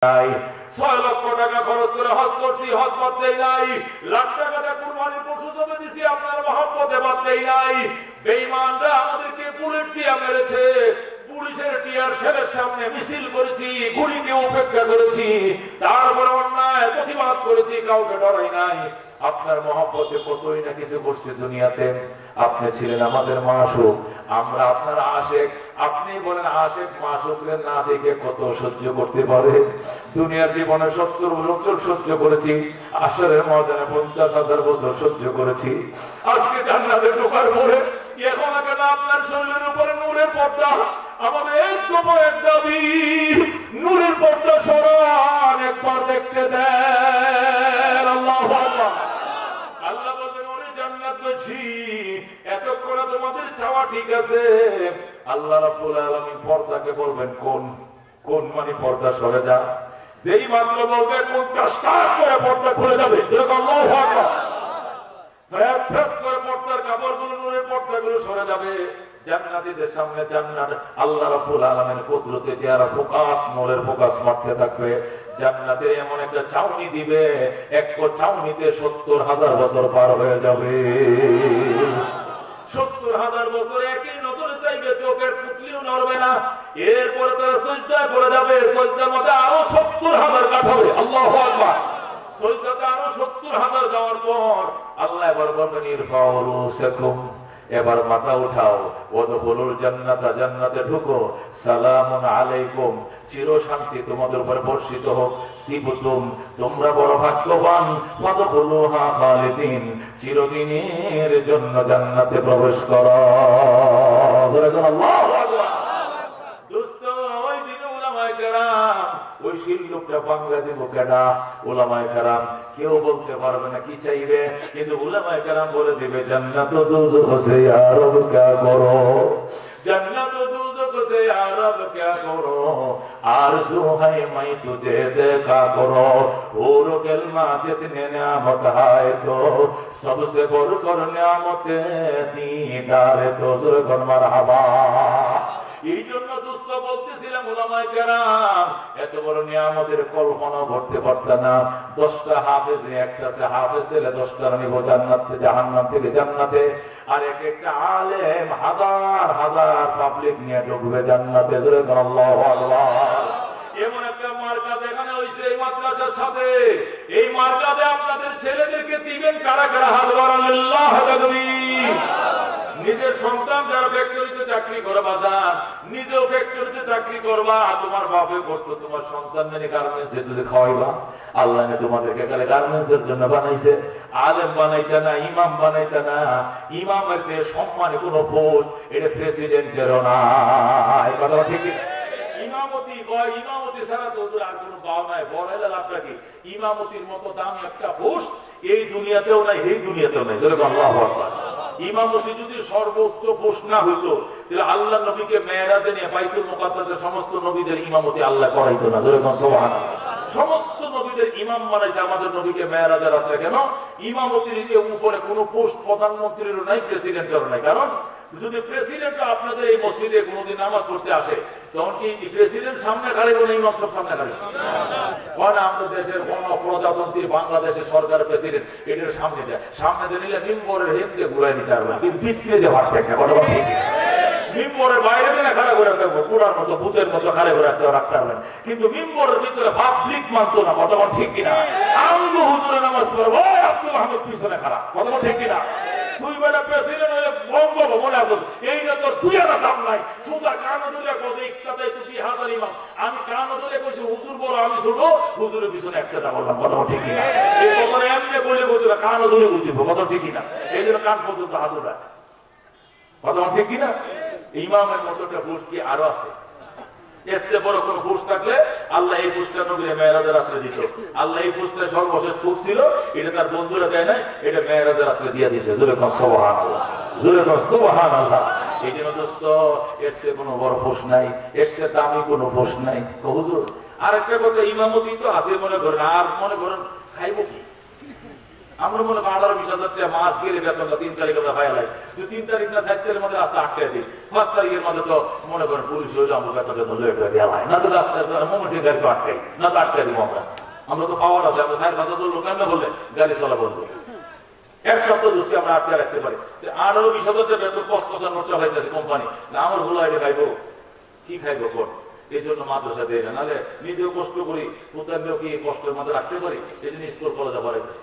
6 লক্ষ টাকা খরচ করে হজ করছি, হজ বাদ দেই নাই। লাখ টাকা দিয়ে কুরবানির পশু জমে দিছি, আপনার মহব্বতে বাদ দেই নাই। বেঈমানরা আমাদেরকে বুলেট দিয়ে মেরেছে, পুলিশের টিয়ার শেলের সামনে মিছিল করেছি, গুলিকে উপেক্ষা করেছি, তারপরে অন্যায় প্রতিবাদ করেছি, কাউকে ডরাই নাই। আপনার মহব্বতে কতই না কিছু করছে দুনিয়াতে। আপনি ছিলেন আমাদের মাসুক, আমরা আপনার আশেক। আপনি বলেন আশেক মাসুককে না দেখে কত সহ্য করতে পারে। দুনিয়ার জীবনে 70 বছর সহ্য করেছি, আসরের ময়দানে 50,000 বছর সহ্য করেছি। আজকে জান্নাতে ঢোকার পরে এখন কেন আপনার শরীরের উপরে নূরের পর্দা? আমাদের একদম এক দাবি, নূরের পর্দা সরান, একবার দেখতে দেন। আল্লাহু আকবার। আল্লাহ বলেন ওরে জান্নাত বলছি, এতক্ষণ তোমাদের চাওয়া ঠিক আছে। আল্লাহ রাব্বুল আলামিন পর্দাকে বলবেন কোন কোন মানে পর্দা সরে যা। যেই মাত্র বলবে কোন কাজ করে পর্দা খুলে যাবে। এরকম আল্লাহু আকবার। ফ্যাট ফ্যাট করে পর্দার কাপড়গুলো, নূরের পর্দাগুলো সরে যাবে। জান্নাতীদের সামনে জান্নাত আল্লাহ রাব্বুল আলামিনের কুদরতে যারা ফোকাস, নূরের ফোকাস মারতে থাকবে। জান্নাতের এমন একটা চাউনি দিবে, এক চাউনিতে 70,000 বছর পার হয়ে যাবে। 70,000 বছর একই নজরে চাইবে, চোখের পুতলিও নড়বে না। এরপরে তারা সিজদা করে যাবে, সিজদার মধ্যে আরো 70,000 কাটাবে। আল্লাহু আকবার। সিজদাতে আরো 70,000 যাওয়ার পর আল্লাহ এবার বলবেন ইরফাউ রুসাকুম, এবার মাথা উঠাও, ওয়াদখুলুল জান্নাতা, জান্নাতে ঢুকো, সালামুন আলাইকুম, চির শান্তি তোমাদের উপরে বর্ষিত হোক, তিবতুম, তোমরা বড় ভাগ্যবান, ফাদখুলুহা খালিদিন, চিরদিনের জন্য জান্নাতে প্রবেশ করো। আল্লাহু আকবার। দোস্ত, ওই দিন উলামায়ে কেরাম, ওই শিল্লুকটা বাংলা দিব কেডা? উলামায়ে কেরাম কেউ বলতে পারবে না কি চাইবে, কিন্তু উলামায়ে কেরাম বলে দিবে জান্নাত ও দোজখ সে ইয়া রব क्या करो, जन्नत दोज़ख से या रब क्या करो, आरज़ू है मैं तुझे देखा करो, हूर गिलमा जितने नियामत है तो सबसे बढ़कर नियामत दीदार दोज़ख मरहबा। এই জন্য দোস্ত বলতেছিলাম উলামায়ে কেরাম এত বড় নিয়ামতের কল্পনা করতে পারত না। 10টা হাফেজ, একটা সে হাফেজ ছেলে 10টা নিব জান্নাতে, জাহান্নাম থেকে জান্নাতে। আর এক একটা আলেম হাজার হাজার পাবলিক নিয়ে ঢুকবে জান্নাতে। জোরে বলেন আল্লাহু আকবার। এমন একটা মার্কাজ এখানে হইছে এই মাদ্রাসার সাথে। এই মার্কাজে আপনাদের ছেলেদেরকে দিবেন কারা কারা? হাত বাড়ান লিল্লাহ তাকবীর। নিজের সন্তান যারা ফ্যাক্টরিতে চাকরি করে, বাজার নিজেও ফ্যাক্টরিতে চাকরি করবা, তোমার বাপে করতো, তোমার সন্তান মানে গার্মেন্টসে যদি খাওয়াইবা। আল্লাহ তোমাদেরকে কালে গার্মেন্টসের জন্য বানাইছে, আলেম বানাইতে না, ইমাম বানাইতে না। ইমামের চেয়ে সম্মানে কোন পোস্ট এটা প্রেসিডেন্টেরও না। এই কথা ঠিক? ইমামতি কয়, ইমামতি ছাড়া তো আর কোনো পাওয়া নাই। বড় হলে লাভটা কি? ইমামতির মতো দামি একটা পোস্ট এই দুনিয়াতেও নাই, এই দুনিয়াতেও নাই। যেরকম আল্লাহু আকবার। ইমামতি যদি সর্বোচ্চ পোস্ট না হইতো তাহলে আল্লাহ নবীকে মেরাজে নিয়ে বাইতুল মুকাদ্দাসের সমস্ত নবীদের ইমামতি আল্লাহ করাইতো না। যেরকম সুবহানাল্লাহ। সমস্ত নবীদের ইমাম বানাইছে, আমাদের নবীকে মেরাজের রাতে কেন? ইমামতির উপরে কোনো পোস্ট প্রধানমন্ত্রীরও নাই, প্রেসিডেন্টেরও নাই। কারণ যদি প্রেসিডেন্ট আপনাদের এই মসজিদে কোনোদিন নামাজ পড়তে আসে, তখন কি প্রেসিডেন্ট সামনে খাড়ে কোনো ইমাম সব সামনে খাড়ে? আমাদের দেশের গণপ্রজাতন্ত্রী বাংলাদেশের সরকার প্রেসিডেন্ট এটার সামনে দেয়, সামনে দিয়ে নিলে মিম্বরের হেমকে ঘুরাই দিতে পারবে, ভিতরে দিয়ে ভাট থাকে। কথা ঠিক? মিম্বরের বাইরে দিনে খাড়া করে রাখবো, পুরার মতো ভূতের মতো খাড়া করে রাখতে পারবেন, কিন্তু মিম্বরের ভিতরে পাবলিক মানতো না। কথা ঠিক কিনা? আঙ্গু হুজুরে নামাজ পড়বো, আব্দুল আহমেদ পিছনে খাড়া। কথা ঠিক কিনা? তুই বেটা প্রেসিডেন্ট হইলে বঙ্গভবনে আসল, এই না তোর দুই আনা দাম নাই। সুদা কানো ধরে কদে ইক্তাদাই তুই হাজার ইমাম, আমি কানো ধরে কইছি হুজুর বড় আমি ছোট, হুজুরের পিছনে একটা করলাম। কথা ঠিক কিনা? এই কথা এমনি বলে বলতে কানো ধরে বুঝিব। কথা ঠিক কিনা? এই জন্য কান পর্যন্ত হাত উঠায়। কথা ঠিক কিনা? ইমামের মতো একটা পোস্ট কি আরো আছে? এসে বড় কোন পোস্ট থাকলে আল্লাহ এই পোস্টটা নবীর মেরাজের রাতে দিত। আল্লাহ এই পোস্টটা সর্বশেষ পোস্ট ছিল, এটা তার বন্ধুরা দেয় নাই, এটা মেরাজের রাতে দিয়ে দিয়েছে। জোরে কোন সুবহানাল্লাহ, জোরে কোন সুবহানাল্লাহ। এই জন্য দোস্ত এর চেয়ে কোনো বড় পোস্ট নাই, এর চেয়ে দামি কোনো পোস্ট নাই। হুজুর আরেকটা কথা, ইমামতি তো আছে মনে করেন, আর মনে করেন খাইব কি? আমরা মনে করি 18-20 হাজার মাস গেলে বেতনটা 3 তারিখ আমরা পাই লাই, 2-3 তারিখ না 4 তারিখের মধ্যে রাস্তা আটকে দিই, 5 তারিখের মধ্যে তো মনে করেন পুলিশ হইলে আমরা বেতনটা ধরলে দেওয়া হয় না, তো রাস্তায় মোটরসাইকেল গাড়ি তো আটকাই না, তো আটকে দিব আমরা তো পাওয়ার আছে, আমরা 4-5 লোক আমরা বললে গাড়ি চলা বন্ধ, এক সপ্তাহ দোষকে আমরা আটকে রাখতে পারি। 18-20 হাজার বেতন কষ্ট নোটটা হইতেছে কোম্পানি, না আমার ভুল আইডে খাইবো, কি খাইবো কোন? এই জন্য মাদ্রাসা দেয় না, নাহলে নিজেও কষ্ট করি, পুতার কি কষ্টের মধ্যে রাখতে পারি, এই জন্য স্কুল কলেজে বাড়াইতেছে।